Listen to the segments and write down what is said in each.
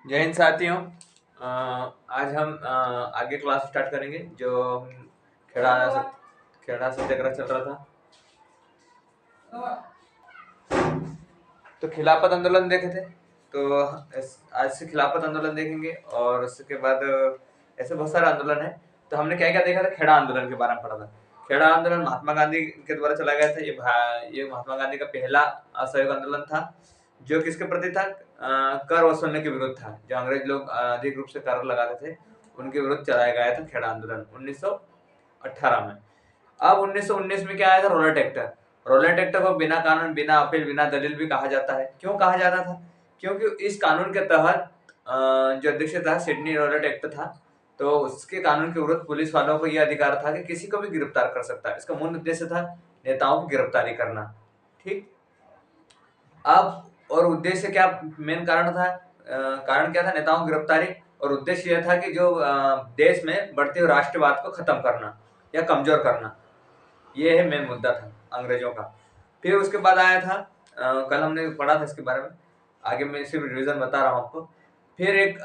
जय हिंद साथियों। आज हम आगे क्लास स्टार्ट करेंगे। जो खेड़ा खेड़ा सत्याग्रह चल रहा था, तो खिलाफत आंदोलन देखे थे। तो आज से खिलाफत आंदोलन देखेंगे और उसके बाद ऐसे बहुत सारे आंदोलन है। तो हमने क्या क्या देखा था, खेड़ा आंदोलन के बारे में पढ़ा था। खेड़ा आंदोलन महात्मा गांधी के द्वारा चलाया गया था। ये महात्मा गांधी का पहला असहयोग आंदोलन था, जो किसके प्रति था, कर वसूलने के विरुद्ध था। जो अंग्रेज लोग अधिक रूप से कर लगाते थे, उनके विरुद्ध चलाया गया था खेड़ा आंदोलन 1918 में। अब 1919 में क्या आया था, रोलर ट्रैक्टर। रोलर ट्रैक्टर को बिना कानून, बिना अपील, बिना दलील भी कहा जाता है। क्यों कहा जाता था? क्योंकि इस कानून के तहत जो अध्यक्ष था, सिडनी रोलर एक्ट था, तो उसके कानून के विरुद्ध पुलिस वालों को यह अधिकार था कि किसी को भी गिरफ्तार कर सकता है। इसका मूल उद्देश्य था नेताओं की गिरफ्तारी करना। ठीक। अब और उद्देश्य क्या, मेन कारण था, कारण क्या था नेताओं की गिरफ्तारी, और उद्देश्य यह था कि जो देश में बढ़ते हुए राष्ट्रवाद को खत्म करना या कमजोर करना। ये है मेन मुद्दा था अंग्रेजों का। फिर उसके बाद आया था, कल हमने पढ़ा था इसके बारे में, आगे मैं सिर्फ रिवीजन बता रहा हूँ आपको। फिर एक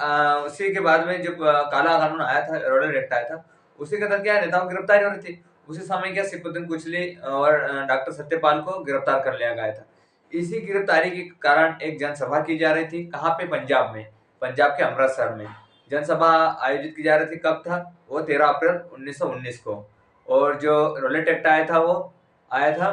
उसी के बाद में जब काला कानून आया था, रोलर एक्ट आया था, उसी के तहत क्या नेताओं की गिरफ्तारी हो रही थी। उसी समय क्या सिकुद्दीन कुचली और डॉक्टर सत्यपाल को गिरफ्तार कर लिया गया था। इसी गिरफ्तारी के कारण एक जनसभा की जा रही थी। कहाँ पे? पंजाब में, पंजाब के अमृतसर में जनसभा आयोजित की जा रही थी। कब था वो? 13 अप्रैल 1919 को। और जो रोलेट एक्ट आया था वो आया था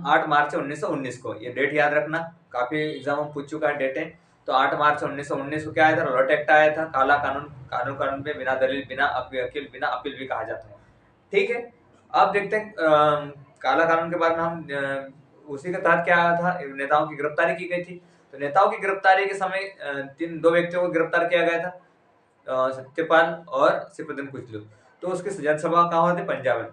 8 मार्च 1919 को। ये डेट याद रखना, काफी एग्जाम में पूछ चुका है डेट है। तो 8 मार्च 1919 को क्या आया था? रोलेट एक्ट आया था। काला कानून, कानून पे बिना दलील, बिना बिना अपील भी कहा जाता है। ठीक है। अब देखते हैं काला कानून के बारे में। हम उसी के तहत क्या आया था, नेताओं की गिरफ्तारी की गई थी। तो नेताओं की गिरफ्तारी के समय दो व्यक्तियों को गिरफ्तार किया गया था, सत्यपाल और सिकुद्दीन कुचलू। तो उसकी जनसभा कहाँ हुई थी? पंजाब में,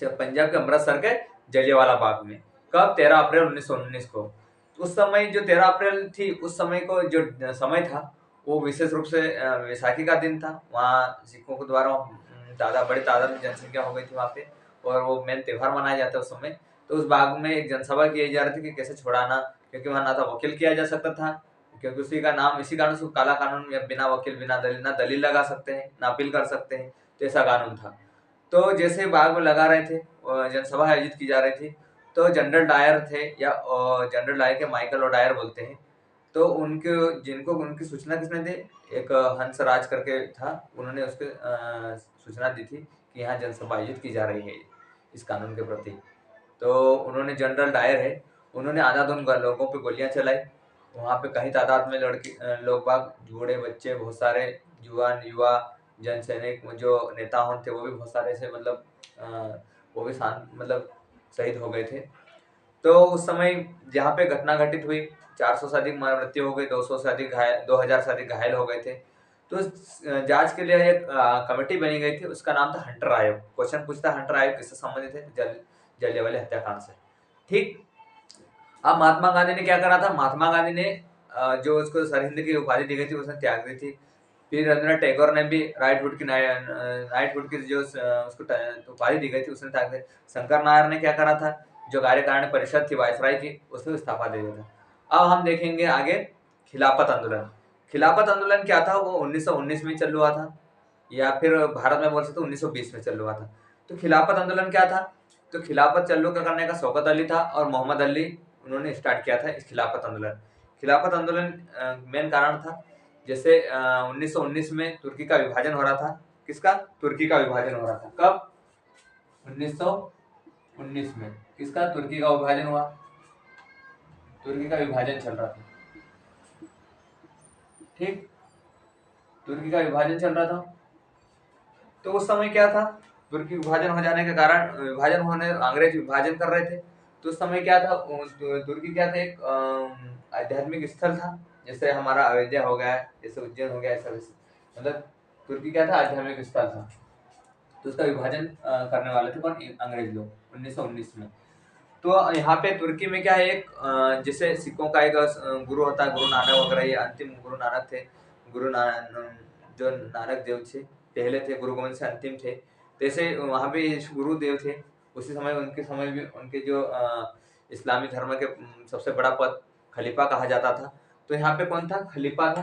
जब पंजाब के अमृतसर के जलियांवाला बाग में। कब? 13 अप्रैल 1919 को। उस समय जो 13 अप्रैल थी, उस समय को जो समय था, वो विशेष रूप से वैसाखी का दिन था। वहाँ सिखों के द्वारा बड़ी तादाद में जनसंख्या हो गई थी वहाँ पे, और वो मेन त्योहार मनाया जाता है उस समय। तो उस बाग में एक जनसभा की जा रही थी कि कैसे छुड़ाना, क्योंकि वहाँ ना तो वकील किया जा सकता था, क्योंकि उसी का नाम, इसी कारण से काला कानून, या बिना वकील, बिना दलील, ना दलील लगा सकते हैं, ना अपील कर सकते हैं। तो ऐसा कानून था। तो जैसे बाग में लगा रहे थे, जनसभा आयोजित की जा रही थी, तो जनरल डायर थे, या जनरल डायर के माइकल ओडायर बोलते हैं। तो उनके जिनको उनकी सूचना किसने दी? एक हंसराज करके था, उन्होंने उसके सूचना दी थी कि यहाँ जनसभा आयोजित की जा रही है इस कानून के प्रति। तो उन्होंने, जनरल डायर है, उन्होंने आधाधुन लोगों पे गोलियां चलाई। वहाँ पे कहीं तादाद में लोग बाग, बूढ़े, बच्चे, बहुत सारे जवान, युवा, जन सैनिक, जो नेता हों थे, वो भी बहुत सारे से, मतलब वो भी शांत, मतलब शहीद हो गए थे। तो उस समय जहाँ पे घटना घटित हुई, 400 से अधिक मृत्यु हो गई, 200 से अधिक घायल, 2000 से अधिक घायल हो गए थे। तो जांच के लिए एक कमेटी बनी गई थी, उसका नाम था हंटर आयोग। क्वेश्चन पूछता है, हंटर आयोग किससे संबंधित है? जलियांवाला हत्याकांड से। ठीक। अब महात्मा गांधी ने क्या करा था? महात्मा गांधी ने जो उसको सरहिंद की उपाधि दी गई थी, उसने त्याग दी थी। फिर रविंद्रनाथ टैगोर ने भी नाइटहुड की जो उसको उपाधि दी गई थी, उसने त्याग दी। शंकर नायर ने क्या करा था? जो कार्यकारिणी परिषद थी वायसराय की, उसने इस्तीफा दे दिया था। अब हम देखेंगे आगे खिलाफत आंदोलन। खिलाफत आंदोलन क्या था? वो 1919 में चल हुआ था, या फिर भारत में बोल सकते 1920 में चल हुआ था। तो खिलाफत आंदोलन क्या था? तो खिलाफत चालू करने का शौकत अली था और मोहम्मद अली, उन्होंने स्टार्ट किया था इस खिलाफत आंदोलन। खिलाफत आंदोलन मेन कारण था, जैसे 1919 में तुर्की का विभाजन हो रहा था। किसका? तुर्की का विभाजन हो रहा था। कब? 1919 में। किसका? तुर्की का विभाजन हुआ। तुर्की का विभाजन चल रहा था। ठीक। तुर्की का विभाजन चल रहा था। तो उस समय क्या था? तुर्की विभाजन हो जाने के कारण, विभाजन होने, अंग्रेज विभाजन कर रहे थे। तो उस समय क्या था, तुर्की क्या था? एक आध्यात्मिक स्थल था, जैसे हमारा अयोध्या हो गया, जैसे उज्जैन हो गया, ऐसा वैसे, मतलब तुर्की क्या था? आध्यात्मिक स्थल था। तो उसका विभाजन करने वाले थे कौन? अंग्रेज लोग, 1919 में। तो यहाँ पे तुर्की में क्या है, एक जैसे सिखों का एक गुरु होता है, गुरु नानक वगैरह, ये अंतिम गुरु नानक थे। गुरु नानक, जो नानक देव थे, पहले थे, गुरु गोविंद से अंतिम थे। जैसे वहाँ पे गुरुदेव थे, उसी समय उनके समय भी उनके जो इस्लामी धर्म के सबसे बड़ा पद खलीफा कहा जाता था। तो यहाँ पे कौन था? खलीफा था,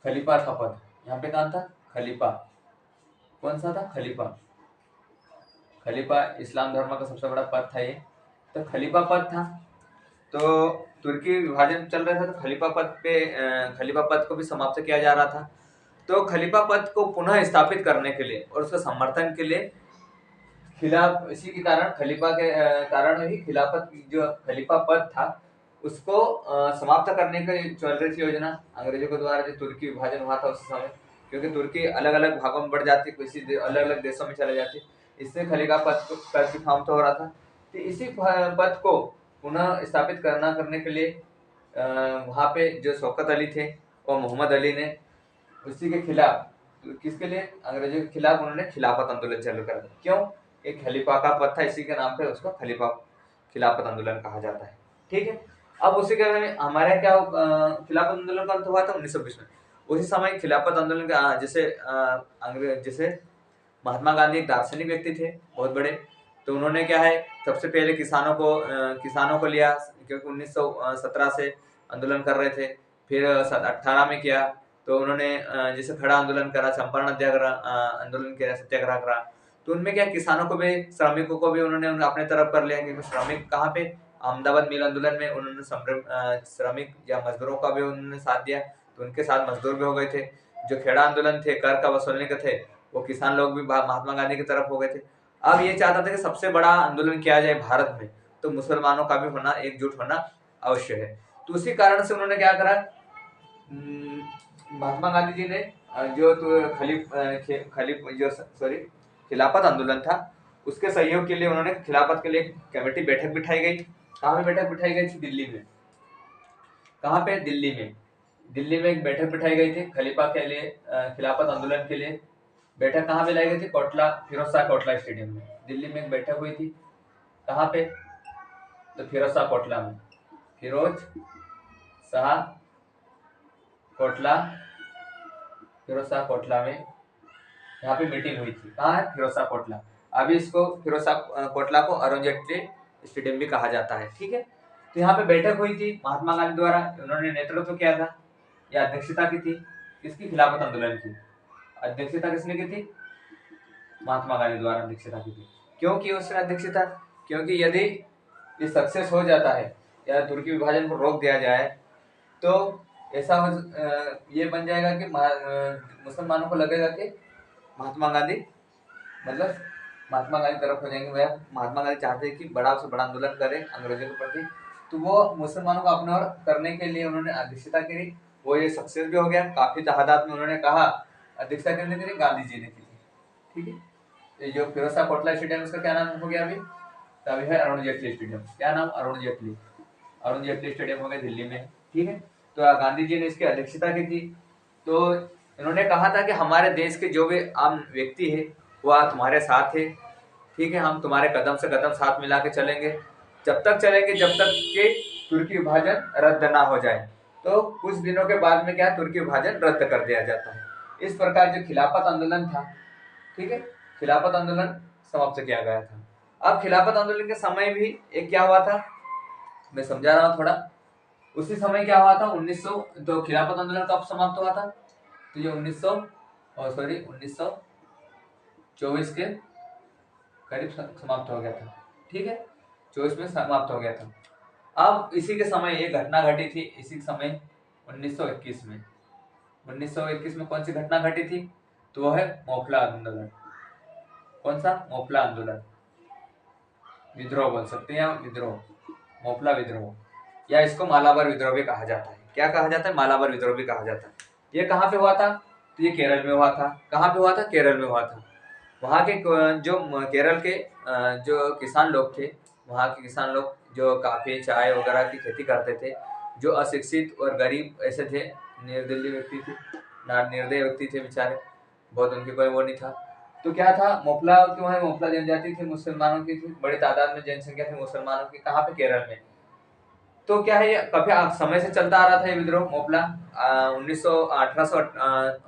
खलीफा था पद, यहाँ पे कौन था? खलीफा। कौन सा था? खलीफा। खलीफा इस्लाम धर्म का सबसे बड़ा पद था ये, तो खलीफा पद था। तो तुर्की विभाजन चल रहा था, तो खलीफा पद पे खलीफा पद को भी समाप्त किया जा रहा था। तो खलीफा पद को पुनः स्थापित करने के लिए और उसका समर्थन के लिए खिलाफ, इसी के कारण खलीफा के कारण ही खिलाफत जो खलीफा पद था उसको समाप्त करने की चल रही थी योजना अंग्रेजों के द्वारा, जो तुर्की विभाजन हुआ था उस समय। क्योंकि तुर्की अलग अलग भागों में बढ़ जाती, किसी अलग अलग देशों में चले जाती, इससे खलीफा पद का समाप्त हो रहा था। तो इसी पद को पुनः स्थापित करने के लिए वहाँ पे जो शौकत अली थे और मोहम्मद अली ने उसी के खिलाफ, किसके लिए? अंग्रेजों के खिलाफ उन्होंने खिलाफत आंदोलन चालू कर दिया। क्यों? एक खलीफा का पद था, इसी के नाम पे उसको खलीफा खिलाफत आंदोलन कहा जाता है। ठीक है। अब उसी के हमारे क्या खिलाफत आंदोलन का अंत हुआ था 1920 में। उसी समय खिलाफत आंदोलन का जैसे अंग्रेज जैसे महात्मा गांधी एक दार्शनिक व्यक्ति थे बहुत बड़े, तो उन्होंने क्या है सबसे पहले किसानों को लिया, क्योंकि 1917 से आंदोलन कर रहे थे। फिर 18 में किया, तो उन्होंने जैसे खड़ा आंदोलन करा, चंपारण आंदोलन किया, सत्याग्रह करा। तो उनमें क्या किसानों को भी, श्रमिकों को भी उन्होंने अपने तरफ कर लिया, क्योंकि श्रमिक कहाँ पे? अहमदाबाद मिल आंदोलन में उन्होंने श्रमिक या मजदूरों का भी उन्होंने साथ दिया, तो उनके साथ मजदूर भी हो गए थे। जो खेड़ा आंदोलन थे, कर का वसूलने के थे, वो किसान लोग भी महात्मा गांधी की तरफ हो गए थे। अब ये चाहता था कि सबसे बड़ा आंदोलन किया जाए भारत में, तो मुसलमानों का भी होना, एकजुट होना अवश्य है। तो उसी कारण से उन्होंने क्या करा, महात्मा गांधी जी ने जो तो खिलाफत आंदोलन था उसके सहयोग के लिए उन्होंने खिलाफत के लिए कमेटी बैठक बिठाई गई। कहाँ पे बैठक बिठाई गई थी? दिल्ली में। कहाँ पे? दिल्ली में। दिल्ली में एक बैठक बिठाई गई थी खलीफा के लिए, खिलाफत आंदोलन के लिए। बैठक कहाँ पे लाई गई थी? कोटला, फिरोज शाह कोटला स्टेडियम में दिल्ली में एक बैठक हुई थी। कहाँ पे? तो फिरोज शाह कोटला में, फिरोज शाह कोटला, फिरोज शाह कोटला में यहाँ पे मीटिंग हुई थी। कहाँ है? फिरोज शाह कोटला। अभी इसको फिरोज शाह कोटला को अरुण जेटली स्टेडियम भी कहा जाता है। ठीक है। तो यहाँ पे बैठक हुई थी महात्मा गांधी द्वारा, उन्होंने नेतृत्व किया था या अध्यक्षता की थी किसकी? खिलाफत आंदोलन की। अध्यक्षता किसने की थी? महात्मा गांधी द्वारा अध्यक्षता की थी। क्यों की उसने अध्यक्षता? क्योंकि यदि ये सक्सेस हो जाता है या तुर्की विभाजन को रोक दिया जाए, तो ऐसा ये बन जाएगा कि मुसलमानों को लगेगा कि महात्मा गांधी मतलब महात्मा गांधी तरफ हो जाएंगे। वह महात्मा गांधी चाहते हैं कि बड़ा से बड़ा आंदोलन करें अंग्रेजों के प्रति, तो वो मुसलमानों को अपने और करने के लिए उन्होंने अध्यक्षता करी। वो ये सक्सेस भी हो गया, काफी तादाद में उन्होंने कहा अध्यक्षता करने के लिए गांधी जी ने की थी। ठीक है। ये जो फिरोज शाह कोटला स्टेडियम, उसका क्या नाम हो गया अभी? तो अभी है अरुण जेटली स्टेडियम। क्या नाम? अरुण जेटली। अरुण जेटली स्टेडियम हो गया दिल्ली में। ठीक है। तो गांधी जी ने इसकी अध्यक्षता की थी। तो इन्होंने कहा था कि हमारे देश के जो भी आम व्यक्ति है वह तुम्हारे साथ है। ठीक है, हम तुम्हारे कदम से कदम साथ मिला के चलेंगे, जब तक चलेंगे जब तक कि तुर्की विभाजन रद्द ना हो जाए। तो कुछ दिनों के बाद में क्या, तुर्की विभाजन रद्द कर दिया जाता है। इस प्रकार जो खिलाफत आंदोलन था, ठीक है, खिलाफत आंदोलन समाप्त किया गया था। अब खिलाफत आंदोलन के समय भी एक क्या हुआ था, मैं समझा रहा हूँ थोड़ा। उसी समय क्या हुआ था, 1900, तो खिलाफत आंदोलन कब समाप्त हुआ था? तो ये 1924 के करीब समाप्त हो गया था। ठीक है, 24 में समाप्त हो गया था। अब इसी के समय एक घटना घटी थी, इसी समय 1921 में। 1921 में कौन सी घटना घटी थी? तो वो है मोपला आंदोलन। कौन सा? मोपला आंदोलन, विद्रोह बोल सकते हैं, या विद्रोह, मोपला विद्रोह, या इसको मालाबार विद्रोह भी कहा जाता है। क्या कहा जाता है? मालाबार विद्रोह भी कहा जाता है। ये कहाँ पे हुआ था? तो ये केरल में हुआ था। कहाँ पे हुआ था? केरल में हुआ था। वहाँ के जो केरल के जो किसान लोग थे, वहाँ के किसान लोग जो काफी चाय वगैरह की खेती करते थे, जो अशिक्षित और गरीब ऐसे थे, निर्दलीय व्यक्ति थे, निर्दय व्यक्ति थे बेचारे, बहुत उनके कोई वो नहीं था। तो क्या था, मोपला क्यों है? मोपला जनजाति थी, मुसलमानों की थी, बड़ी तादाद में जनसंख्या थी मुसलमानों की। कहाँ पे? केरल में। तो क्या है, ये काफी समय से चलता आ रहा था ये विद्रोह मोपला।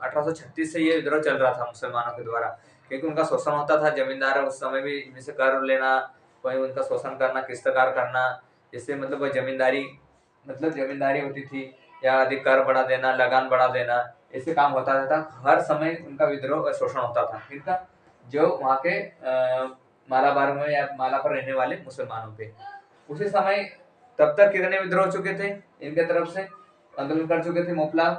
1836 से ये विद्रोह चल रहा था मुसलमानों के द्वारा, क्योंकि उनका शोषण होता था। जमींदार उस समय भी इनमें से कर लेना, वही उनका शोषण करना, किस्तकार करना, इससे मतलब वह जमींदारी होती थी, या अधिक कर बढ़ा देना, लगान बढ़ा देना, ऐसे काम होता रहता, हर समय उनका विद्रोह और शोषण होता था। इनका जो वहाँ के मालाबार में या माला पर रहने वाले मुसलमानों पे। उसी समय तब तक कितने विद्रोह हो चुके थे इनके तरफ से, आंदोलन कर चुके थे मोपला,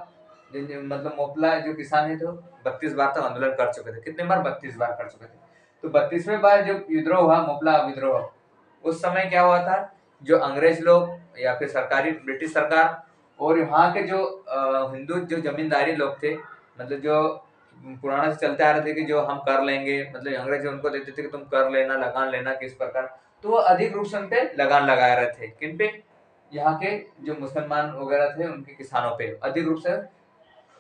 मतलब मोपला जो किसान है तो 32 बार तक आंदोलन कर चुके थे। कितने बार? 32 बार कर चुके थे। तो 32वें बार जो विद्रोह हुआ, मोपला विद्रोह, उस समय क्या हुआ था, जो अंग्रेज लोग या फिर सरकारी ब्रिटिश सरकार और वहाँ के जो हिंदू जो जमींदारी लोग थे, मतलब जो पुराना से चलते आ रहे थे कि जो हम कर लेंगे, मतलब अंग्रेज उनको देते थे कि तुम कर लेना, लगान लेना किस प्रकार, तो वो अधिक रूप से उनपे लगान लगा रहे थे। किन पे? यहाँ के जो मुसलमान वगैरह थे उनके किसानों पे अधिक रूप से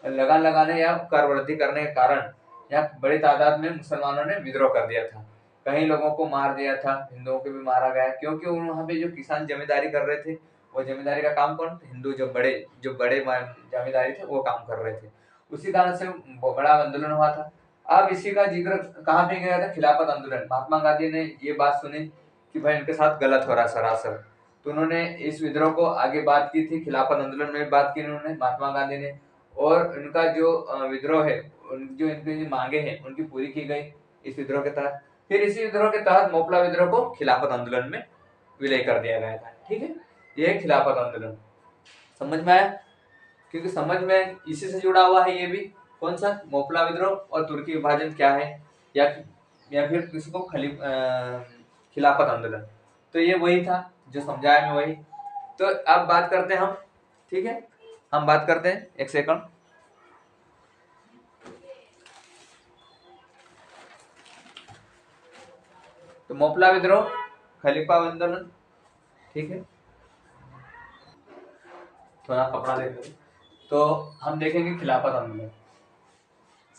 लगान लगाने या कर वृद्धि करने के कारण यहाँ बड़ी तादाद में मुसलमानों ने विद्रोह कर दिया था। कई लोगों को मार दिया था, हिंदुओं को भी मारा गया, क्योंकि वहाँ पे जो किसान जमींदारी कर रहे थे, वो जमींदारी का काम कौन? हिंदू जो बड़े जमींदारी थे वो काम कर रहे थे। उसी कारण से बड़ा आंदोलन हुआ था। अब इसी का जिक्र कहाँ पे गया था? खिलाफत आंदोलन। महात्मा गांधी ने ये बात सुनी कि भाई इनके साथ गलत हो रहा है सरासर, तो उन्होंने इस विद्रोह को आगे बात की थी, खिलाफत आंदोलन में बात की उन्होंने, महात्मा गांधी ने। और उनका जो विद्रोह है, जो इनकी जो मांगे हैं उनकी पूरी की गई इस विद्रोह के तहत। फिर इसी विद्रोह के तहत मोपला विद्रोह को खिलाफत आंदोलन में विलय कर दिया गया था। ठीक है, ये खिलाफत आंदोलन समझ में आया? क्योंकि समझ में इसी से जुड़ा हुआ है ये भी। कौन सा? मोपला विद्रोह और तुर्की विभाजन क्या है, या फिर किसको खिलाफत आंदोलन। तो ये वही था जो समझाया मैं, वही। तो अब बात करते हैं हम, ठीक है, हम बात करते हैं, एक सेकंड। तो मोपला विद्रोह, खलीफा आंदोलन, ठीक है, थोड़ा कपड़ा देख लो। तो हम देखेंगे खिलाफत आंदोलन,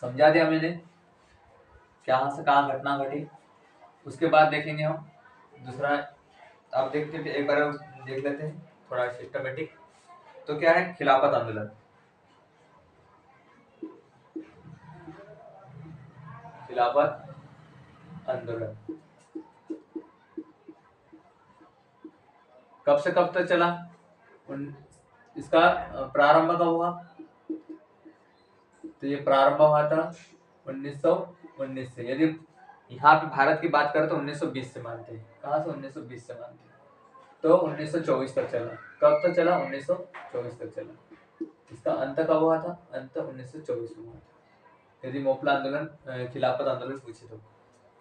समझा दिया मैंने कहाँ से कहाँ घटना घटी। उसके बाद देखेंगे हम दूसरा, आप देखते थे एक बार देख लेते हैं थोड़ा सिस्टमेटिक। तो क्या है खिलाफत आंदोलन? खिलाफत आंदोलन कब से कब तक चला? इसका प्रारंभ कब हुआ? तो ये प्रारंभ हुआ था 1919 से। यदि यहाँ पे भारत की बात करें तो 1920 से मानते हैं। कहाँ से? 1920 से मानते हैं। तो 1924 तक चला। कब तक चला? 1924 तक चला। इसका अंत कब हुआ था? अंत 1924 में हुआ था, यदि मोपला आंदोलन खिलाफत आंदोलन पूछे तो।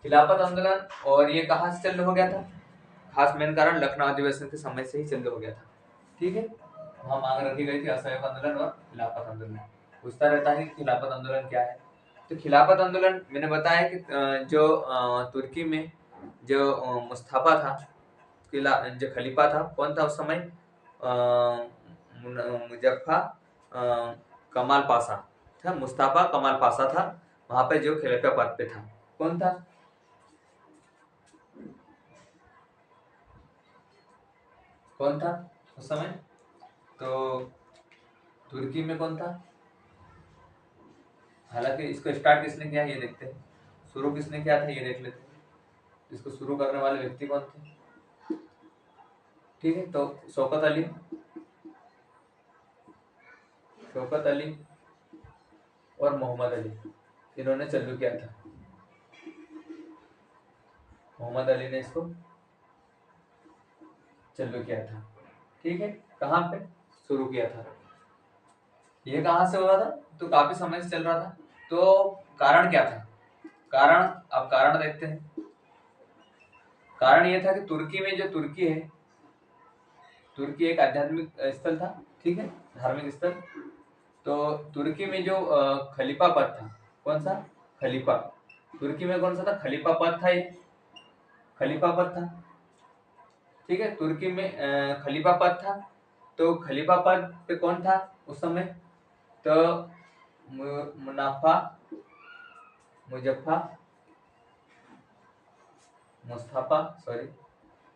खिलाफत आंदोलन, और ये कहाँ से चालू हो गया था? खास मेन कारण लखनऊ अधिवेशन के समय से ही चालू हो गया था। ठीक है, वहाँ मांग रखी गई थी असहयोग आंदोलन और खिलाफत आंदोलन। पूछता रहता है कि खिलाफत आंदोलन क्या है। तो खिलाफत आंदोलन मैंने बताया कि जो तुर्की में जो मुस्तफा था, जो खलीफा था, कौन था उस समय? मुजफ्फा कमाल पाशा था, मुस्तफा कमाल पाशा था वहां पे, जो खलीफा पद पे था। कौन था? कौन था उस समय? तो तुर्की में कौन था? हालांकि इसको स्टार्ट किसने किया ये देखते हैं, शुरू किसने किया था ये देख लेते हैं। इसको शुरू करने वाले व्यक्ति कौन थे? ठीक है, तो शौकत अली, शौकत अली और मोहम्मद अली, इन्होंने चालू किया था। मोहम्मद अली ने इसको चालू किया था। ठीक है, कहाँ पे शुरू किया था? ये कहाँ से हुआ था? तो काफी समय से चल रहा था। तो कारण क्या था? कारण, अब कारण देखते हैं। कारण ये था कि तुर्की में, जो तुर्की है, तुर्की एक आध्यात्मिक स्थल था, ठीक है, धार्मिक स्थल। तो तुर्की में जो खलीफा पद था, कौन सा? खलीफा। तुर्की में कौन सा था? खलीफा पद था, ये खलीफा पद था। ठीक है, तुर्की में खलीफा पद था। तो खलीफा पद पे कौन था उस समय? तो मुनाफा मुजफ्फा मुस्तफा सॉरी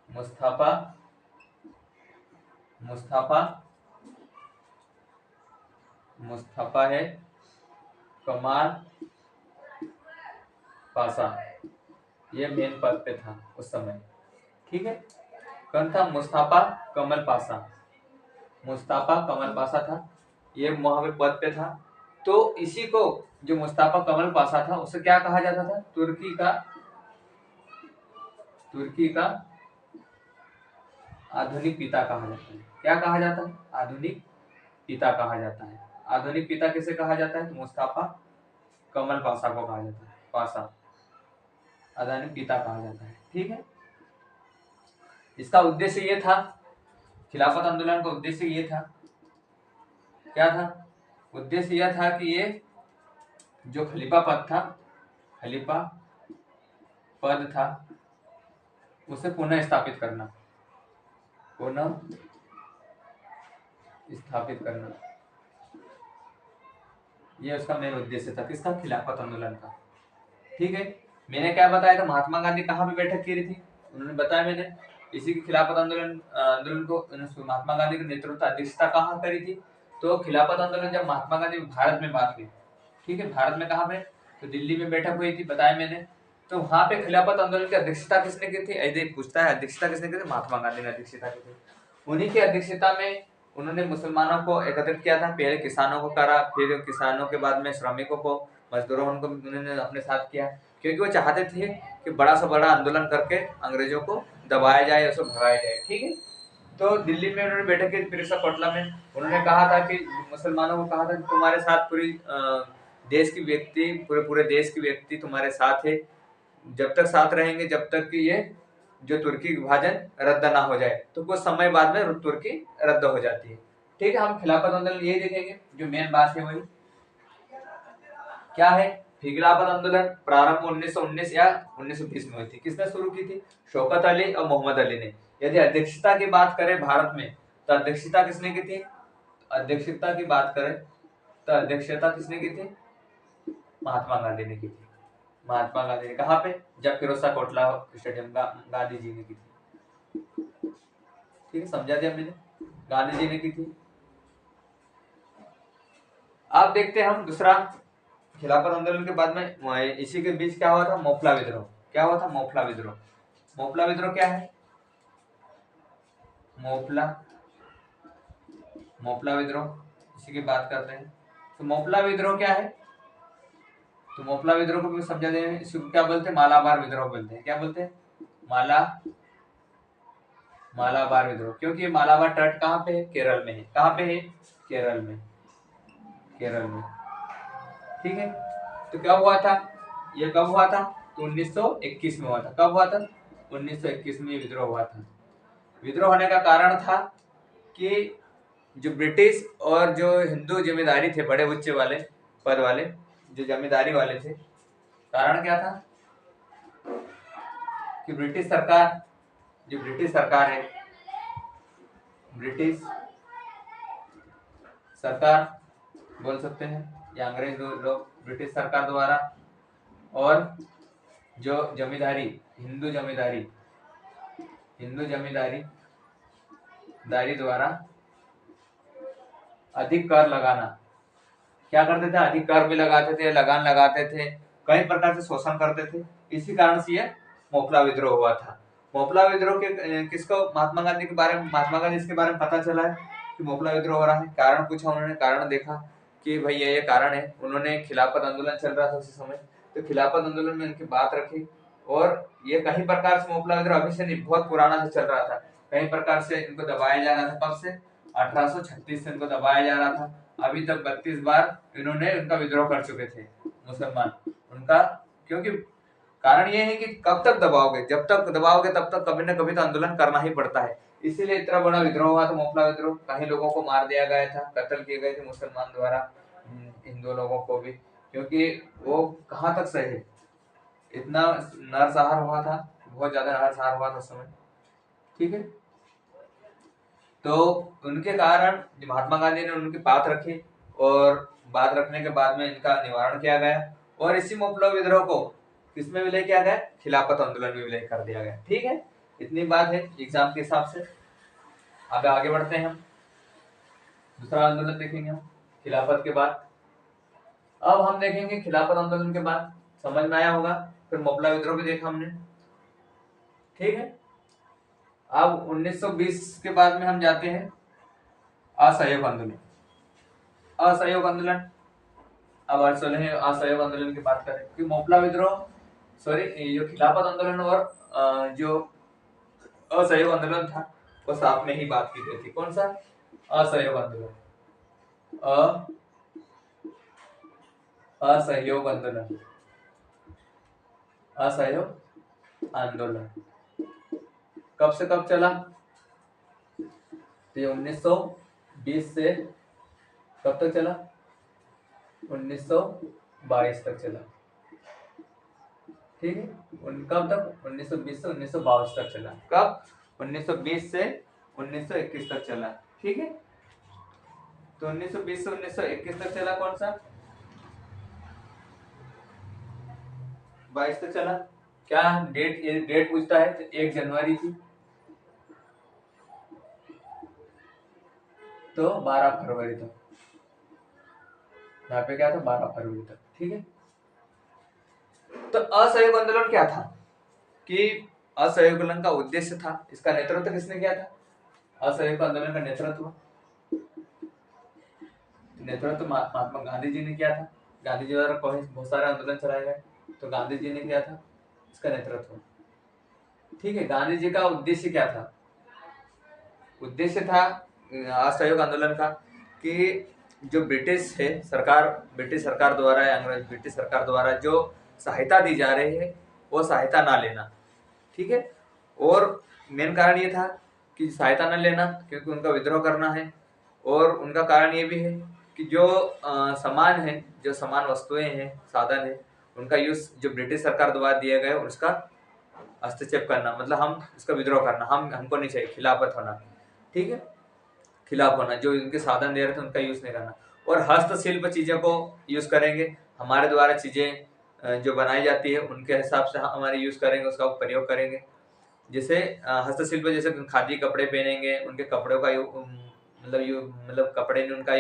मुस्तफा मुस्तफा मुस्तफा है कमाल पाशा, ये मेन पद पे था उस समय। ठीक है, कौन था? मुस्तफा कमल पाशा, मुस्तफा कमल पाशा था, ये वहां पे पद पे था। तो इसी को जो मुस्तफा कमल पाशा था उसे क्या कहा जाता था, तुर्की का आधुनिक पिता कहा जाता है। क्या कहा जाता है, आधुनिक पिता कहा जाता है। आधुनिक पिता किसे कहा जाता है, मुस्तफा कमल पाशा को कहा जाता है, पाशा आधुनिक पिता कहा जाता है। ठीक है, इसका उद्देश्य ये था, खिलाफत आंदोलन का उद्देश्य ये था, क्या था, उद्देश्य यह था कि ये जो खलीफा पद था, खलीफा पद था उसे पुनः स्थापित करना, पुनः स्थापित करना, ये उसका मेन उद्देश्य था, किसका, खिलाफत आंदोलन का। ठीक है, मैंने क्या बताया था, महात्मा गांधी कहाँ पे बैठक की थी, उन्होंने बताया मैंने, इसी की खिलाफत आंदोलन को महात्मा गांधी के नेतृत्व अध्यक्षता कहाँ करी थी, तो खिलाफत आंदोलन जब महात्मा गांधी भारत में बात हुई, ठीक है, भारत में कहाँ पे, तो दिल्ली में बैठक हुई थी, बताया मैंने। तो वहां पे खिलाफत आंदोलन की अध्यक्षता किसने की थी, ऐसे पूछता है, अध्यक्षता किसने की थी, महात्मा गांधी ने अध्यक्षता की थी। उन्हीं की अध्यक्षता में उन्होंने मुसलमानों को एकत्रित किया था, पहले किसानों को करा, फिर किसानों के बाद में श्रमिकों को, मजदूरों को उन्होंने अपने साथ किया, क्योंकि वो चाहते थे कि बड़ा से बड़ा आंदोलन करके अंग्रेजों को दबाया जाए, उसको भगाया जाए। ठीक है, तो दिल्ली में उन्होंने बैठक की, फिरोजा कोटला में उन्होंने कहा था कि मुसलमानों को कहा था कि तुम्हारे साथ पूरी देश की व्यक्ति, पूरे देश की व्यक्ति तुम्हारे साथ है, जब तक साथ रहेंगे जब तक कि ये जो तुर्की विभाजन रद्द ना हो जाए। तो कुछ समय बाद में तुर्की रद्द हो जाती है। ठीक है, हम खिलाफत आंदोलन ये देखेंगे, जो मेन बात है वही क्या है, खिलाफत आंदोलन प्रारंभ 1919 या 1920 में हुई थी। किसने शुरू की थी, शौकत अली और मोहम्मद अली ने। यदि अध्यक्षता की बात करें भारत में, तो अध्यक्षता किसने की थी, अध्यक्षता की बात करें तो अध्यक्षता किसने की थी, महात्मा गांधी ने की थी। महात्मा गांधी ने, कहा पे, जब फिरोजा कोटला स्टेडियम गांधी जी ने की थी। ठीक है, समझा दिया मैंने, गांधी जी ने की थी। अब देखते हैं हम दूसरा, खिलाफत आंदोलन के बाद में इसी के बीच क्या हुआ था, मोपला विद्रोह। क्या हुआ था, मोपला विद्रोह। मोपला विद्रोह क्या है, मोपला मोपला विद्रोह, इसी की बात करते हैं। तो मोपला विद्रोह क्या है, तो मोपला विद्रोह को भी समझा दें, इसको क्या बोलते हैं, मालाबार विद्रोह बोलते हैं। क्या बोलते हैं, मालाबार विद्रोह, क्योंकि मालाबार तट कहाँ पे है, केरल में है। कहाँ पे है, केरल में, केरल में। ठीक है, तो क्या हुआ था, ये कब हुआ था, तो 1921 में हुआ था। कब हुआ था, 1921 में विद्रोह हुआ था। विद्रोह होने का कारण था कि जो ब्रिटिश और जो हिंदू जमींदारी थे, बड़े उच्च वाले पद वाले जो जमींदारी वाले थे, कारण क्या था कि ब्रिटिश सरकार, जो ब्रिटिश सरकार है, ब्रिटिश सरकार बोल सकते हैं, या अंग्रेज लोग, ब्रिटिश सरकार द्वारा और जो जमींदारी, हिंदू जमींदारी दारी द्वारा अधिक कर लगाना, क्या करते थे, अधिक कर भी लगाते थे, लगान लगाते थे, कई प्रकार से शोषण करते थे। इसी कारण से यह मोपला विद्रोह हुआ था। मोपला विद्रोह के किसको, महात्मा गांधी के बारे में, महात्मा गांधी इसके बारे में पता चला है कि मोपला विद्रोह हो रहा है। कारण पूछा उन्होंने, कारण देखा कि भाई ये कारण है। उन्होंने खिलाफत आंदोलन चल रहा था उसी समय, तो खिलाफत आंदोलन में उनकी बात रखी, और ये कई प्रकार से मोपला विद्रोह अभी से नहीं, बहुत पुराना से चल रहा था। कई प्रकार से इनको दबाया जा रहा था। कब से, 1836 से इनको दबाया जा रहा था। अभी तक 32 बार इन्होंने उनका विद्रोह कर चुके थे मुसलमान उनका, क्योंकि कारण ये है कि कब तक दबाओगे, जब तक दबाओगे तब तक कभी न कभी तो आंदोलन करना ही पड़ता है। इसीलिए इतना बड़ा विद्रोह हुआ था, मोपला विद्रोह। कई लोगों को मार दिया गया था, कत्ल किए गए थे मुसलमान द्वारा, हिंदू लोगों को भी, क्योंकि वो कहाँ तक सहे, इतना नरसंहार हुआ था, बहुत ज्यादा नरसंहार हुआ था उस समय। ठीक है, तो उनके कारण महात्मा गांधी ने उनकी बात रखी, और बात रखने के बाद में इनका निवारण किया गया, और इसी मोपला विद्रोह को किसमें विलय किया गया, खिलाफत आंदोलन में विलय कर दिया गया। ठीक है, इतनी बात है एग्जाम के हिसाब से। अब आगे बढ़ते हैं, हम दूसरा आंदोलन देखेंगे हम खिलाफत के बाद। अब हम देखेंगे खिलाफत आंदोलन के बाद, समझ में आया होगा, फिर मोपला विद्रोह भी देखा हमने। ठीक है, अब 1920 के बाद में हम जाते हैं असहयोग आंदोलन। असहयोग आंदोलन अब 16वें असहयोग आंदोलन की बात करें कि मोपला विद्रोह, सॉरी, ये खिलाफत आंदोलन और जो असहयोग आंदोलन था वो साथ में ही बात की गई थी। कौन सा? असहयोग आंदोलन, असहयोग आंदोलन, असहयोग आंदोलन कब से कब चला? तो 1920 से कब तक चला? 1922 तक चला। ठीक है, कब तक? 1920 से 1922 तक चला। कब? 1920 से 1921 तक चला। ठीक है, तो 1920 से 1921 तक चला। कौन सा? 22 तक चला। क्या डेट पूछता है तो 1 जनवरी थी, तो 12 फरवरी तक। यहाँ पे क्या था? 12 फरवरी तक। ठीक है, तो असहयोग आंदोलन क्या था कि असहयोग आंदोलन का उद्देश्य था, इसका नेतृत्व किसने किया था? असहयोग आंदोलन का नेतृत्व महात्मा गांधी जी ने किया था। गांधी जी द्वारा बहुत सारे आंदोलन चलाए गए, तो गांधी जी ने किया था इसका नेतृत्व। ठीक है, गांधी जी का उद्देश्य क्या था? उद्देश्य था असहयोग आंदोलन का कि जो ब्रिटिश सरकार द्वारा या ब्रिटिश सरकार द्वारा जो सहायता दी जा रही है वो सहायता ना लेना। ठीक है, और मेन कारण ये था कि सहायता न लेना क्योंकि उनका विद्रोह करना है, और उनका कारण ये भी है कि जो सामान है, जो सामान वस्तुएं हैं, साधन है, उनका यूज जो ब्रिटिश सरकार द्वारा दिए गए उसका हस्तक्षेप करना, मतलब हम इसका विद्रोह करना, हमको नहीं चाहिए, खिलाफत होना। ठीक है, खिलाफ होना, जो उनके साधन दे रहे थे उनका यूज नहीं करना, और हस्तशिल्प चीजों को यूज करेंगे, हमारे द्वारा चीजें जो बनाई जाती है उनके हिसाब से हमारे यूज करेंगे, उसका प्रयोग करेंगे। जैसे हस्तशिल्प, जैसे खादी कपड़े पहनेंगे, उनके कपड़ों का मतलब कपड़े ने उनका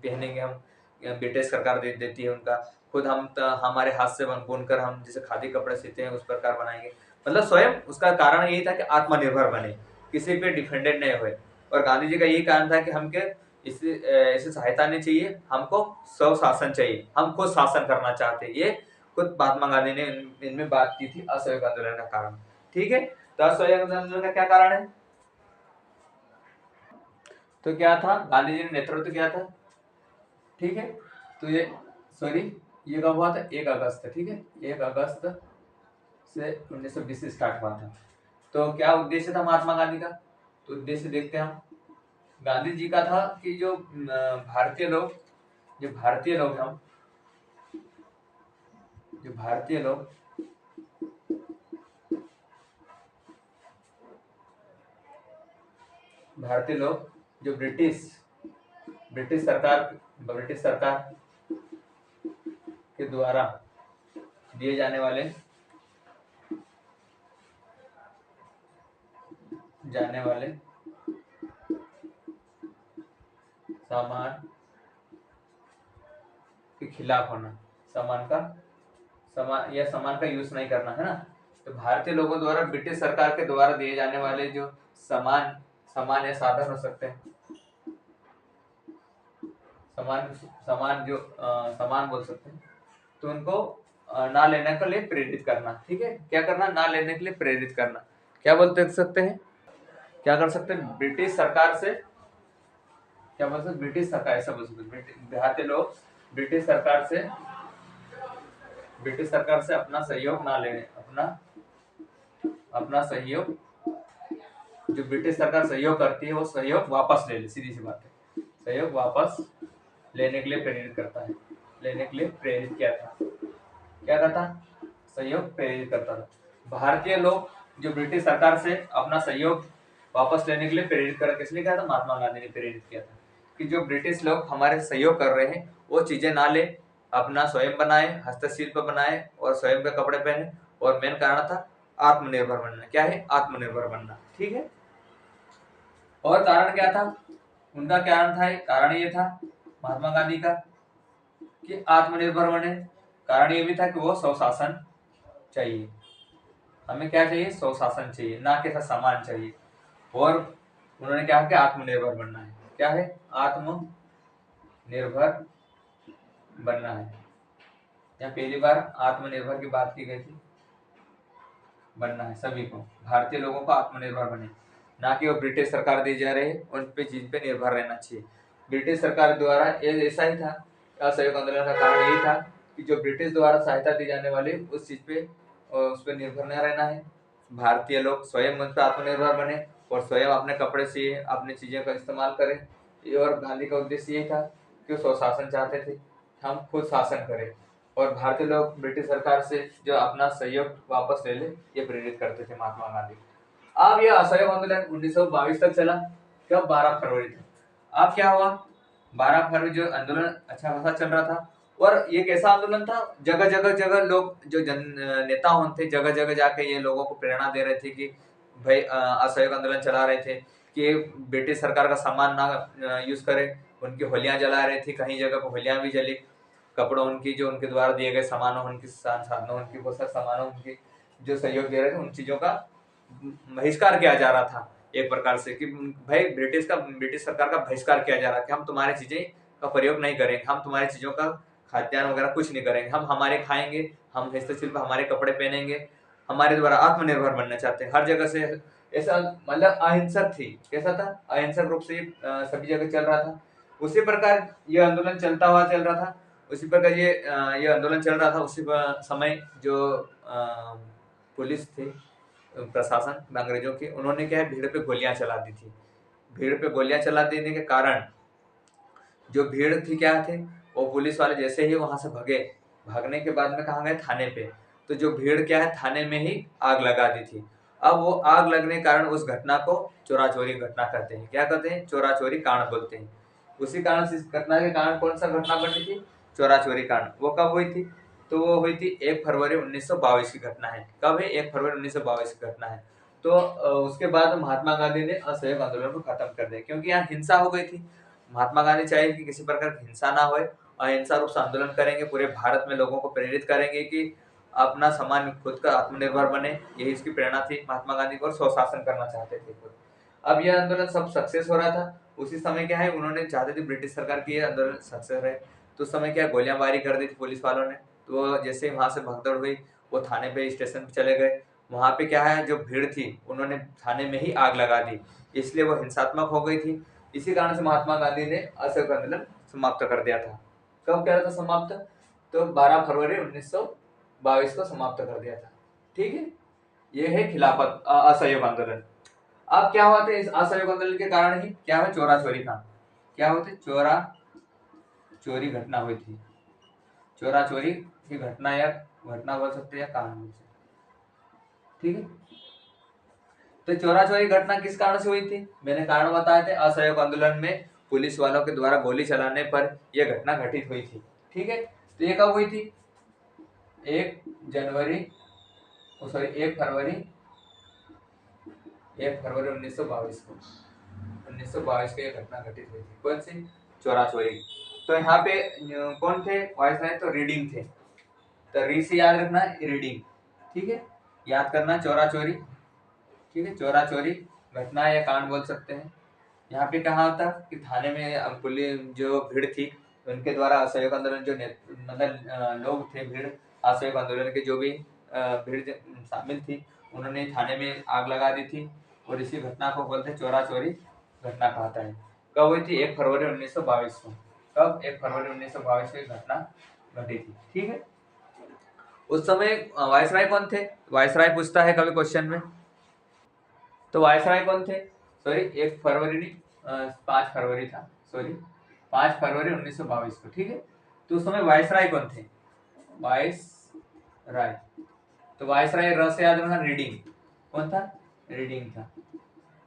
पहनेंगे हम, ब्रिटिश सरकार देती है उनका, खुद हम हमारे हाथ से बुनकर हम जैसे खादी कपड़े सीते हैं उस प्रकार बनाएंगे, मतलब स्वयं। उसका कारण यही था कि आत्मनिर्भर बने, किसी पे डिपेंडेंट नहीं हुए। और गांधी जी का यही कारण था कि हमके इसे सहायता नहीं चाहिए, हमको स्वशासन चाहिए, हम खुद शासन करना चाहते हैं। ये खुद महात्मा गांधी ने इनमें बात की थी असहयोग आंदोलन का कारण। ठीक है, तो असहयोग आंदोलन का क्या कारण है? तो क्या था? गांधी जी ने नेतृत्व किया था। ठीक है, तो ये ये कब हुआ था? 1 अगस्त। ठीक है, 1 अगस्त से 1920 से स्टार्ट हुआ था। तो क्या उद्देश्य था महात्मा गांधी का? तो उद्देश्य देखते हैं हम। गांधी जी का था कि जो भारतीय लोग हम जो भारतीय लोग जो ब्रिटिश सरकार के द्वारा दिए जाने वाले सामान के खिलाफ होना, सामान का यूज नहीं करना, है ना। तो भारतीय लोगों द्वारा ब्रिटिश सरकार के द्वारा दिए जाने वाले जो सामान या साधन हो सकते हैं, सामान बोल सकते हैं, तो उनको ना लेने के लिए प्रेरित करना। ठीक है, क्या करना? ना लेने के लिए प्रेरित करना। क्या बोलते सकते हैं? क्या कर सकते हैं? ब्रिटिश सरकार से क्या बोल सकते? ब्रिटिश सरकार, ऐसा बोल सकते। भारतीय लोग ब्रिटिश सरकार से अपना सहयोग ना लेने, अपना सहयोग, जो ब्रिटिश सरकार सहयोग करती है वो सहयोग वापस ले ले। सीधी सी बात है, सहयोग वापस लेने के लिए प्रेरित करता है, लेने के लिए प्रेरित किया था। क्या करता? सहयोग प्रेरित करता था। भारतीय लोग जो ब्रिटिश सरकार से अपना सहयोग वापस लेने के लिए प्रेरित कर, किसने किया था? महात्मा गांधी ने प्रेरित किया था कि जो ब्रिटिश लोग हमारे सहयोग कर रहे हैं वो चीजें ना ले, अपना स्वयं बनाए, हस्तशिल्प बनाए और स्वयं के कपड़े पहने। और मेन कारण था आत्मनिर्भर बनना। क्या है? आत्मनिर्भर बनना। ठीक है, और कारण क्या था उनका? कारण ये था महात्मा गांधी का कि आत्मनिर्भर बने। कारण ये भी था कि वो स्वशासन चाहिए, हमें क्या चाहिए? स्वशासन चाहिए, ना कि सामान चाहिए। और उन्होंने क्या किया? आत्मनिर्भर बनना है। क्या है? आत्मनिर्भर बनना है। यहाँ पहली बार आत्मनिर्भर की बात की गई थी। बनना है सभी को, भारतीय लोगों को आत्मनिर्भर बने, ना कि वो ब्रिटिश सरकार दी जा रही है उन पे चीज पे निर्भर रहना चाहिए। ब्रिटिश सरकार द्वारा ये ऐसा ही था, असहयोग आंदोलन का कारण यही था कि जो ब्रिटिश द्वारा सहायता दी जाने वाली उस चीज पे उस पर निर्भर न रहना है। भारतीय लोग स्वयं उन पर आत्मनिर्भर बने और स्वयं अपने कपड़े सिए, अपनी चीजों का इस्तेमाल करें। और गांधी का उद्देश्य यही था कि वो स्वशासन चाहते थे, हम खुद शासन करें और भारतीय लोग ब्रिटिश सरकार से जो अपना सहयोग वापस ले ले, ये प्रेरित करते थे महात्मा गांधी। अब यह असहयोग आंदोलन 1922 तक चला, कब 12 फरवरी तक। अब क्या हुआ, 12 फरवरी जो आंदोलन अच्छा खासा चल रहा था और ये कैसा आंदोलन था, जगह जगह जगह लोग जो जन नेता होते जगह जगह जाके ये लोगों को प्रेरणा दे रहे थे कि भाई असहयोग आंदोलन चला रहे थे कि ब्रिटिश सरकार का सामान ना यूज करे। उनकी होलियां जला रहे थे, कहीं जगह पर होलियां भी जली, कपड़ों उनकी जो उनके द्वारा दिए गए सामानों उनकी साधनों उनकी वो सब सामानों उनकी जो सहयोग दे रहे थे उन चीजों का बहिष्कार किया जा रहा था एक प्रकार से कि भाई ब्रिटिश सरकार का बहिष्कार किया जा रहा है कि हम तुम्हारी चीजें का प्रयोग नहीं करेंगे, हम तुम्हारी चीजों का खाद्यान्न वगैरह कुछ नहीं करेंगे, हम हमारे खाएंगे, हम हस्तशिल्प हमारे कपड़े पहनेंगे, हमारे द्वारा आत्मनिर्भर बनना चाहते हैं। हर जगह से ऐसा मतलब अहिंसक थी, कैसा था, अहिंसक रूप से सभी जगह चल रहा था। उसी प्रकार ये आंदोलन चलता हुआ चल रहा था। उसी प्रकार ये आंदोलन चल रहा था। उसी समय जो पुलिस थे, प्रशासन अंग्रेजों के, उन्होंने क्या है भीड़ पे गोलियां चला दी थी। भीड़ पे गोलियां चला देने के कारण जो भीड़ थी क्या थे, वो पुलिस वाले जैसे ही वहां से भगे, भागने के बाद में कहाँ गए, थाने पे। तो जो भीड़ क्या है थाने में ही आग लगा दी थी। अब वो आग लगने के कारण उस घटना को चोरा चोरी घटना कहते हैं। क्या कहते हैं, चोरा चोरी कांड बोलते हैं। उसी कारण से इस घटना के कारण कौन सा घटना बनी थी, चोरा चोरी कांड। वो कब हुई थी, तो वो हुई थी 1 फरवरी 1922 की घटना है। कब है, 1 फरवरी 1922 की घटना है। तो उसके बाद महात्मा गांधी ने असहयोग आंदोलन को खत्म कर दिया क्योंकि यहाँ हिंसा हो गई थी। महात्मा गांधी चाहिए कि किसी प्रकार की हिंसा ना हो, अहिंसा रूप से आंदोलन करेंगे, पूरे भारत में लोगों को प्रेरित करेंगे कि अपना सामान खुद का आत्मनिर्भर बने। यही इसकी प्रेरणा थी महात्मा गांधी को, और स्वशासन करना चाहते थे खुद। अब यह आंदोलन सब सक्सेस हो रहा था। उसी समय क्या है, उन्होंने चाहते थे ब्रिटिश सरकार की यह आंदोलन सक्सेस रहे, तो उस समय क्या गोलियांबारी कर दी थी पुलिस वालों ने। तो जैसे वहां से भगदड़ हुई, वो थाने पे स्टेशन पे चले गए। वहां पे क्या है, जो भीड़ थी उन्होंने थाने में ही आग लगा दी, इसलिए वो हिंसात्मक हो गई थी। इसी कारण से महात्मा गांधी ने असहयोग आंदोलन समाप्त कर दिया था। कब किया था समाप्त, तो 12 फरवरी 1922 को समाप्त कर दिया था। ठीक है, ये है खिलाफत असहयोग आंदोलन। अब क्या हुआ था, इस असहयोग आंदोलन के कारण ही क्या हुआ, चोरा चोरी था। क्या होती, चोरा चोरी घटना हुई थी। चोरा चोरी की घटना या घटना बोल सकते हैं या कारण बोल सकते हैं। ठीक है, तो चोरा चोरी घटना किस कारण से हुई थी, मैंने कारण बताए थे, असहयोग आंदोलन में पुलिस वालों के द्वारा गोली चलाने पर यह घटना घटित हुई थी। ठीक है, तो ये कब हुई थी, 1 फरवरी 1922 को, 1922 को यह घटना घटित हुई थी। कौन सी, चोरा चोरी। तो यहाँ पे कौन थे वायसराय, तो रीडिंग थे। तो री से याद रखना रीडिंग। ठीक है, याद करना चोरा चोरी। ठीक है, चोरा चोरी घटना या कांड बोल सकते हैं। यहाँ पे कहा होता कि थाने में पुलिस जो भीड़ थी उनके द्वारा असहयोग आंदोलन जो मतलब लोग थे, भीड़ असहयोग आंदोलन के जो भी भीड़ शामिल थी, उन्होंने थाने में आग लगा दी थी और इसी घटना को बोलते हैं चोरा चोरी घटना कहता है। कब हुई थी, 1 फरवरी 1922 को। कब, 1 फरवरी 1922 को घटना घटी थी। ठीक है, उस समय वायसराय कौन थे, वायसराय पूछता है कभी क्वेश्चन में, तो वायसराय कौन थे, सॉरी 1 फरवरी नहीं 5 फरवरी था, सॉरी 5 फरवरी 1922 को। ठीक है, तो उस समय वायसराय कौन थे, वायसराय, तो वायसराय र से याद रखना रीडिंग, कौन था, रीडिंग था।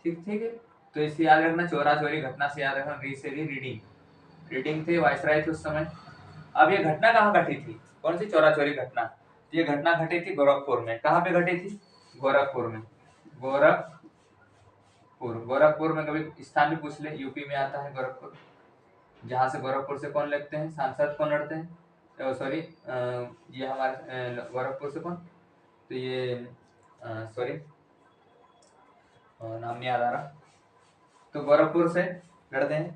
ठीक ठीक है, तो इसे याद रखना, चोरा चोरी घटना से याद रखना, री से रीडिंग, रीडिंग थे, वायसराय थे उस समय। अब ये घटना कहाँ घटी थी, कौन सी चोरा चोरी घटना, ये घटना घटी थी गोरखपुर में। कहाँ पे घटी थी, गोरखपुर में। गोरखपुर में कभी स्थान भी पूछ ले, यूपी में आता है गोरखपुर, जहाँ से गोरखपुर से कौन लगते हैं, सांसद कौन लड़ते हैं, सॉरी ये हमारे गोरखपुर से कौन, तो ये सॉरी नाम नहीं याद आ रहा, तो गोरखपुर से लड़ते हैं।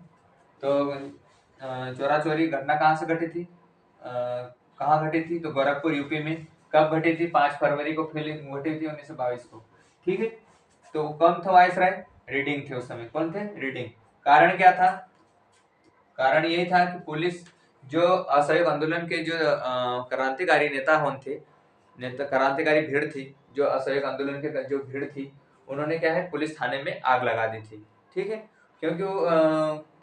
तो चोरा चोरी घटना कहाँ से घटी थी, कहाँ घटी थी, तो गोरखपुर यूपी में। कब घटी थी, 5 फरवरी को फिलिंग घटी थी 1922 को। ठीक है, तो कौन था वायसराय, रीडिंग थे उस समय। कौन थे, रीडिंग। कारण क्या था, कारण यही था कि पुलिस जो असहयोग आंदोलन के जो क्रांतिकारी नेता थे, क्रांतिकारी भीड़ थी, जो असहयोग आंदोलन के जो भीड़ थी, उन्होंने क्या है, पुलिस थाने में आग लगा दी थी। ठीक है, क्योंकि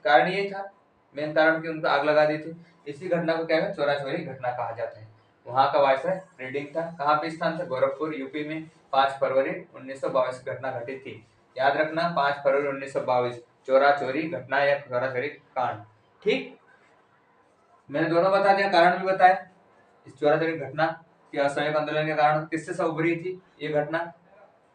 कारण यही था, मेन कारण कि उनको आग लगा दी थी। इसी घटना को क्या है, चोरा चोरी घटना कहा जाता है। वहां का वायसराय रीडिंग था। कहाँ पे स्थान था, गोरखपुर यूपी में। 5 फरवरी 1922 घटना घटी थी। याद रखना, 5 फरवरी 1922 चोरा चोरी घटना या चोरा चोरी कांड। ठीक, मैंने दोनों बता दिया, कारण भी बताया। इस चोरा चोरी घटना की असहयोग आंदोलन के कारण किससे से उभरी थी ये घटना,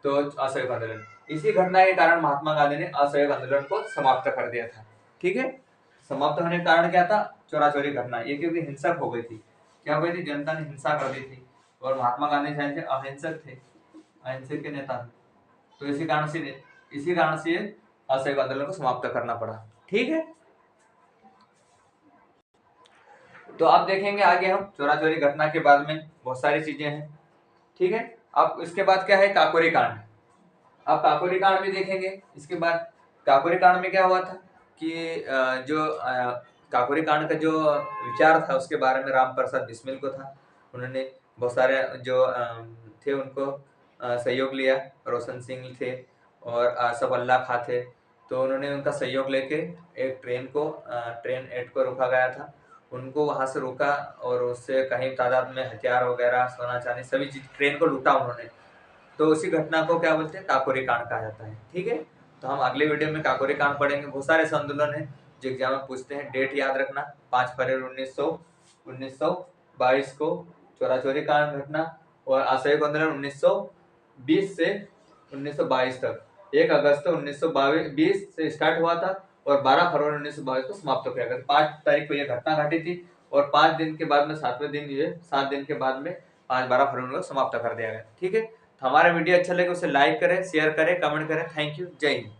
तो असहयोग आंदोलन। इसी घटना के कारण महात्मा गांधी ने असहयोग आंदोलन को समाप्त कर दिया था। ठीक है, समाप्त होने का कारण क्या था, चोरा चोरी घटना। ये क्योंकि हिंसक हो गई थी, क्या हो गई थी, जनता ने हिंसा कर दी थी, और महात्मा गांधी शायद से अहिंसक थे, अहिंसक के नेता थे, तो इसी कारण से असहयोग आंदोलन को समाप्त करना पड़ा। ठीक है, तो आप देखेंगे आगे हम चोरा चोरी घटना के बाद में बहुत सारी चीजें हैं। ठीक है, अब इसके बाद क्या है, काकोरी कांड। अब काकोरी कांड भी देखेंगे। इसके बाद काकोरी कांड में क्या हुआ था कि काकोरी कांड का जो विचार था उसके बारे में राम प्रसाद बिस्मिल को था। उन्होंने बहुत सारे जो थे उनको सहयोग लिया। रोशन सिंह थे और आसफ अल्लाह खां थे, तो उन्होंने उनका सहयोग लेके एक ट्रेन एड को रोका गया था। उनको वहां से रोका और उससे कहीं तादाद में हथियार वगैरह, सोना चांदी, सभी चीज, ट्रेन को लूटा उन्होंने। तो उसी घटना को क्या बोलते हैं, काकोरी कांड कहा जाता है। ठीक है, तो हम अगले वीडियो में काकोरी कांड पढ़ेंगे। बहुत सारे ऐसे आंदोलन है जो एग्जाम में पूछते हैं। डेट याद रखना, 5 फरवरी 1922 को चोरा चोरी कांड घटना, और असहयोग आंदोलन 1920 से 1922 तक। 1 अगस्त 1920 से स्टार्ट हुआ था और 12 फरवरी 1922 को समाप्त किया गया। 5 तारीख को यह घटना घटी थी और 5 दिन के बाद में 7वें दिन, ये 7 दिन के बाद में 5-12 फरवरी को समाप्त कर दिया गया। ठीक है, हमारा वीडियो अच्छा लगे उसे लाइक करें, शेयर करें, कमेंट करें। थैंक यू, जय हिंद।